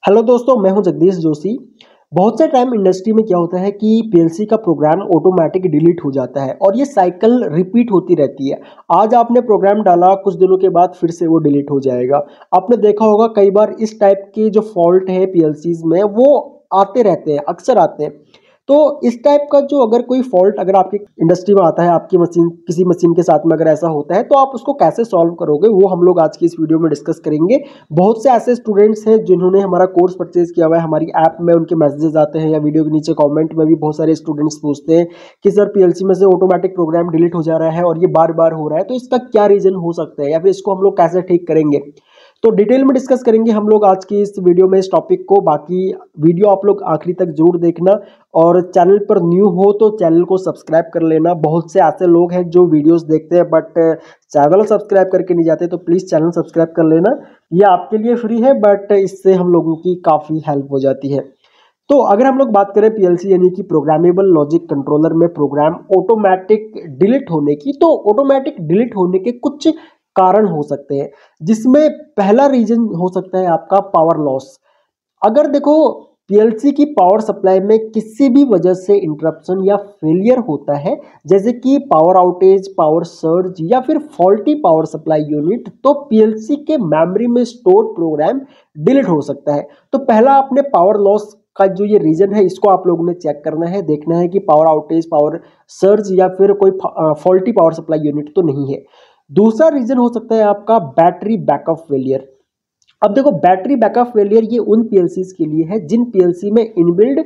Hello दोस्तों, मैं हूं जगदीश जोशी। बहुत से टाइम इंडस्ट्री में क्या होता है कि पीएलसी का प्रोग्राम ऑटोमेटिक डिलीट हो जाता है और ये साइकिल रिपीट होती रहती है। आज आपने प्रोग्राम डाला, कुछ दिनों के बाद फिर से वो डिलीट हो जाएगा। आपने देखा होगा कई बार इस टाइप के जो फॉल्ट है पीएलसीज में वो आते रहते हैं, अक्सर आते हैं। तो इस टाइप का जो अगर कोई फॉल्ट अगर आपकी इंडस्ट्री में आता है, आपकी मशीन किसी मशीन के साथ में अगर ऐसा होता है तो आप उसको कैसे सॉल्व करोगे, वो हम लोग आज की इस वीडियो में डिस्कस करेंगे। बहुत से ऐसे स्टूडेंट्स हैं जिन्होंने हमारा कोर्स परचेज किया हुआ है, हमारी ऐप में उनके मैसेजेस आते हैं या वीडियो के नीचे कमेंट में भी बहुत सारे स्टूडेंट्स पूछते हैं कि सर पीएलसी में से ऑटोमेटिक प्रोग्राम डिलीट हो जा रहा है और ये बार बार हो रहा है, तो इसका क्या रीजन हो सकता है या फिर इसको हम लोग कैसे ठीक करेंगे। तो डिटेल में डिस्कस करेंगे हम लोग आज की इस वीडियो में इस टॉपिक को। बाकी वीडियो आप लोग आखिरी तक जरूर देखना और चैनल पर न्यू हो तो चैनल को सब्सक्राइब कर लेना। बहुत से ऐसे लोग हैं जो वीडियोस देखते हैं बट चैनल सब्सक्राइब करके नहीं जाते, तो प्लीज़ चैनल सब्सक्राइब कर लेना। ये आपके लिए फ्री है बट इससे हम लोगों की काफ़ी हेल्प हो जाती है। तो अगर हम लोग बात करें पीएलसी यानी कि प्रोग्रामेबल लॉजिक कंट्रोलर में प्रोग्राम ऑटोमेटिक डिलीट होने की, तो ऑटोमेटिक डिलीट होने के कुछ कारण हो सकते हैं, जिसमें पहला रीजन हो सकता है आपका पावर लॉस। अगर देखो पीएलसी की पावर सप्लाई में किसी भी वजह से इंटरप्शन या फेलियर होता है, जैसे कि पावर आउटेज, पावर सर्ज या फिर फॉल्टी पावर सप्लाई यूनिट, तो पीएलसी के मेमोरी में स्टोर्ड प्रोग्राम डिलीट हो सकता है। तो पहला आपने पावर लॉस का जो ये रीजन है इसको आप लोगों ने चेक करना है, देखना है कि पावर आउटेज, पावर सर्ज या फिर कोई फॉल्टी पावर सप्लाई यूनिट तो नहीं है। दूसरा रीजन हो सकता है आपका बैटरी बैकअप फेलियर। अब देखो बैटरी बैकअप फेलियर ये उन पीएलसीज के लिए है जिन पीएलसी में इनबिल्ड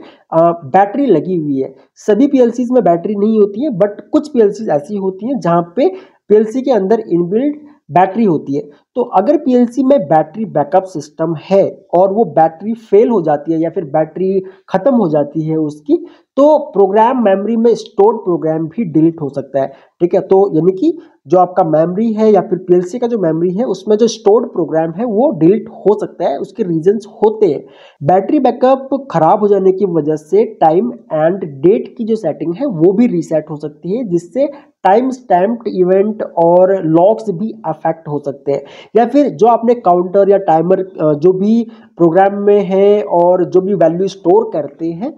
बैटरी लगी हुई है। सभी पीएलसीज में बैटरी नहीं होती है बट कुछ पीएलसीज ऐसी होती हैं जहां पे पीएलसी के अंदर इनबिल्ड बैटरी होती है। तो अगर पीएलसी में बैटरी बैकअप सिस्टम है और वो बैटरी फेल हो जाती है या फिर बैटरी खत्म हो जाती है उसकी, तो प्रोग्राम मेमोरी में स्टोर्ड प्रोग्राम भी डिलीट हो सकता है। ठीक है, तो यानी कि जो आपका मेमोरी है या फिर पीएलसी का जो मेमोरी है उसमें जो स्टोर्ड प्रोग्राम है वो डिलीट हो सकता है। उसके रीजंस होते हैं। बैटरी बैकअप खराब हो जाने की वजह से टाइम एंड डेट की जो सेटिंग है वो भी रीसेट हो सकती है, जिससे टाइम स्टैम्प्ड इवेंट और लॉग्स भी अफेक्ट हो सकते हैं। या फिर जो आपने काउंटर या टाइमर जो भी प्रोग्राम में है और जो भी वैल्यू स्टोर करते हैं,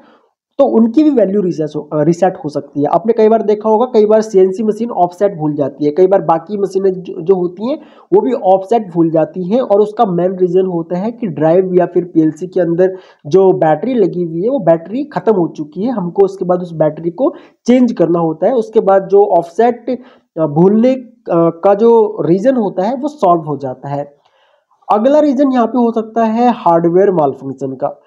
तो उनकी भी वैल्यू रिसेट हो सकती है। आपने कई बार देखा होगा, कई बार सीएनसी मशीन ऑफसेट भूल जाती है, कई बार बाकी मशीनें जो होती हैं वो भी ऑफसेट भूल जाती हैं, और उसका मेन रीजन होता है कि ड्राइव या फिर पीएलसी के अंदर जो बैटरी लगी हुई है वो बैटरी खत्म हो चुकी है। हमको उसके बाद उस बैटरी को चेंज करना होता है। उसके बाद जो ऑफसेट भूलने का जो रीजन होता है वो सॉल्व हो जाता है। अगला रीजन यहाँ पे हो सकता है हार्डवेयर माल फंक्शन का।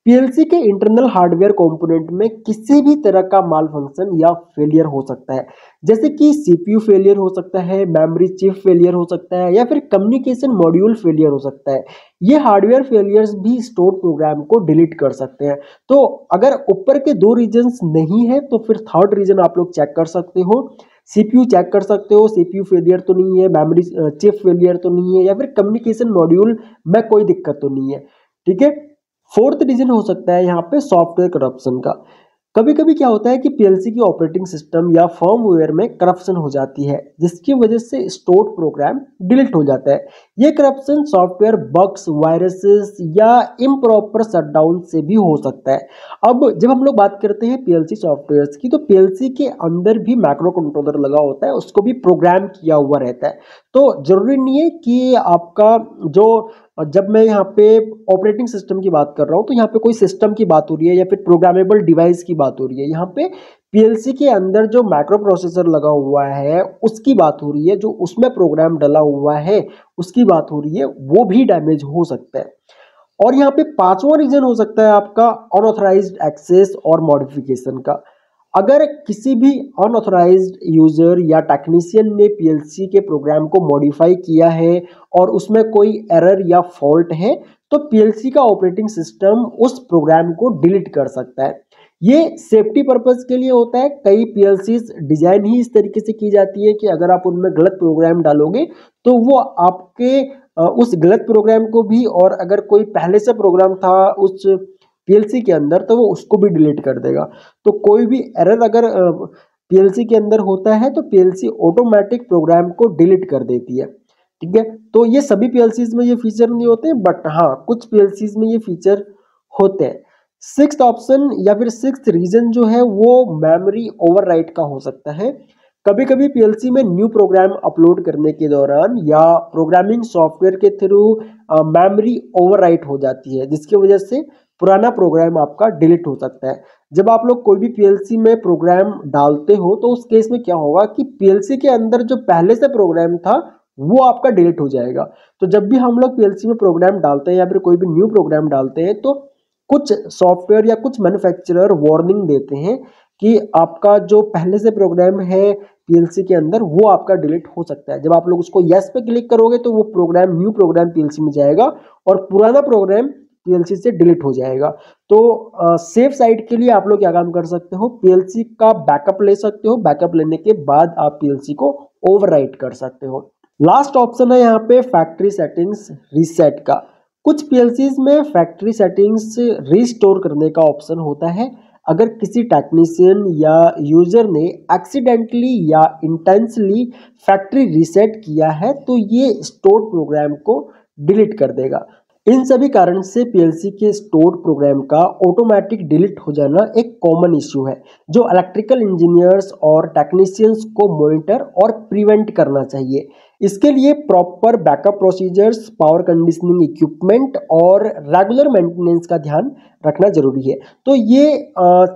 पीएलसी के इंटरनल हार्डवेयर कंपोनेंट में किसी भी तरह का माल फंक्शन या फेलियर हो सकता है, जैसे कि सीपीयू फेलियर हो सकता है, मेमोरी चिप फेलियर हो सकता है या फिर कम्युनिकेशन मॉड्यूल फेलियर हो सकता है। ये हार्डवेयर फेलियर्स भी स्टोर्ड प्रोग्राम को डिलीट कर सकते हैं। तो अगर ऊपर के दो रीजन्स नहीं है तो फिर थर्ड रीजन आप लोग चेक कर सकते हो। सीपीयू चेक कर सकते हो, सीपीयू फेलियर तो नहीं है, मेमोरी चिप फेलियर तो नहीं है, या फिर कम्युनिकेशन मॉड्यूल में कोई दिक्कत तो नहीं है। ठीक है, फोर्थ रीजन हो सकता है यहाँ पे सॉफ्टवेयर करप्शन का। कभी कभी क्या होता है कि पीएलसी की ऑपरेटिंग सिस्टम या फर्मवेयर में करप्शन हो जाती है, जिसकी वजह से स्टोर्ड प्रोग्राम डिलीट हो जाता है। ये करप्शन सॉफ्टवेयर बग्स, वायरसेस या इम्प्रॉपर शटडाउन से भी हो सकता है। अब जब हम लोग बात करते हैं पीएलसी सॉफ्टवेयर की, तो पीएलसी के अंदर भी मैक्रो कंट्रोलर लगा होता है, उसको भी प्रोग्राम किया हुआ रहता है। तो जरूरी नहीं है कि आपका जो, जब मैं यहाँ पे ऑपरेटिंग सिस्टम की बात कर रहा हूँ तो यहाँ पे कोई सिस्टम की बात हो रही है या फिर प्रोग्रामेबल डिवाइस की बात हो रही है। यहाँ पे पीएलसी के अंदर जो माइक्रो प्रोसेसर लगा हुआ है उसकी बात हो रही है, जो उसमें प्रोग्राम डला हुआ है उसकी बात हो रही है, वो भी डैमेज हो सकता है। और यहाँ पे पांचवा रीजन हो सकता है आपका अनऑथराइज्ड एक्सेस और मॉडिफिकेशन का। अगर किसी भी अनऑथराइज्ड यूजर या टेक्नीशियन ने पीएलसी के प्रोग्राम को मॉडिफाई किया है और उसमें कोई एरर या फॉल्ट है, तो पीएलसी का ऑपरेटिंग सिस्टम उस प्रोग्राम को डिलीट कर सकता है। ये सेफ्टी पर्पस के लिए होता है। कई पीएलसी डिजाइन ही इस तरीके से की जाती है कि अगर आप उनमें गलत प्रोग्राम डालोगे तो वो आपके उस गलत प्रोग्राम को भी, और अगर कोई पहले से प्रोग्राम था उस पीएलसी के अंदर तो वो उसको भी डिलीट कर देगा। तो कोई भी एरर अगर पीएलसी के अंदर होता है तो पीएलसी ऑटोमेटिक प्रोग्राम को डिलीट कर देती है। ठीक है। तो ये सभी पीएलसीज में ये फीचर नहीं होते, बट हाँ कुछ पीएलसीज में ये फीचर होते हैं। सिक्स्थ ऑप्शन या फिर सिक्स्थ रीजन जो है वो मेमोरी ओवरराइट का हो सकता है। कभी कभी पीएलसी में न्यू प्रोग्राम अपलोड करने के दौरान या प्रोग्रामिंग सॉफ्टवेयर के थ्रू मेमोरी ओवरराइट हो जाती है, जिसकी वजह से पुराना प्रोग्राम आपका डिलीट हो सकता है। जब आप लोग कोई भी पीएलसी में प्रोग्राम डालते हो तो उस केस में क्या होगा कि पीएलसी के अंदर जो पहले से प्रोग्राम था वो आपका डिलीट हो जाएगा। तो जब भी हम लोग पीएलसी में प्रोग्राम डालते हैं या फिर कोई भी न्यू प्रोग्राम डालते हैं तो कुछ सॉफ्टवेयर या कुछ मैन्युफैक्चरर वार्निंग देते हैं कि आपका जो पहले से प्रोग्राम है पीएलसी के अंदर वो आपका डिलीट हो सकता है। जब आप लोग उसको यस पे क्लिक करोगे तो वो प्रोग्राम न्यू प्रोग्राम पीएलसी में जाएगा और पुराना प्रोग्राम पीएलसी से डिलीट हो जाएगा। तो सेफ साइड के लिए आप लोग क्या काम कर सकते हो, पीएलसी का बैकअप ले सकते हो। बैकअप लेने के बाद आप पीएलसी को ओवरराइट कर सकते हो। लास्ट ऑप्शन है यहाँ पे फैक्ट्री सेटिंग्स रीसेट का। कुछ पीएलसीज में फैक्ट्री सेटिंग्स रीस्टोर करने का ऑप्शन होता है। अगर किसी टेक्नीशियन या यूजर ने एक्सीडेंटली या इंटेंशनली फैक्ट्री रीसेट किया है तो ये स्टोर्ड प्रोग्राम को डिलीट कर देगा। इन सभी कारण से पीएलसी के स्टोर्ड प्रोग्राम का ऑटोमेटिक डिलीट हो जाना एक कॉमन इश्यू है जो इलेक्ट्रिकल इंजीनियर्स और टेक्नीशियंस को मॉनिटर और प्रिवेंट करना चाहिए। इसके लिए proper backup procedures, power conditioning equipment और रेगुलर मेंटेनेंस का ध्यान रखना जरूरी है। तो ये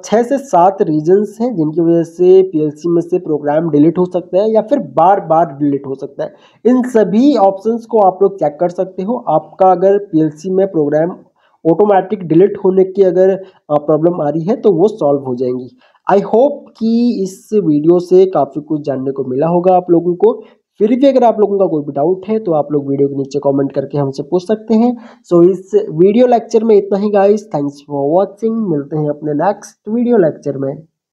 6 से 7 रीजंस हैं जिनकी वजह से पीएलसी में से प्रोग्राम डिलीट हो सकता है या फिर बार बार डिलीट हो सकता है। इन सभी ऑप्शंस को आप लोग चेक कर सकते हो। आपका अगर पीएलसी में प्रोग्राम ऑटोमेटिक डिलीट होने की अगर प्रॉब्लम आ रही है तो वो सॉल्व हो जाएंगी। आई होप कि इस वीडियो से काफ़ी कुछ जानने को मिला होगा आप लोगों को। फिर भी अगर आप लोगों का कोई भी डाउट है तो आप लोग वीडियो के नीचे कमेंट करके हमसे पूछ सकते हैं। सो इस वीडियो लेक्चर में इतना ही गाइस। Thanks for watching. मिलते हैं अपने नेक्स्ट वीडियो लेक्चर में।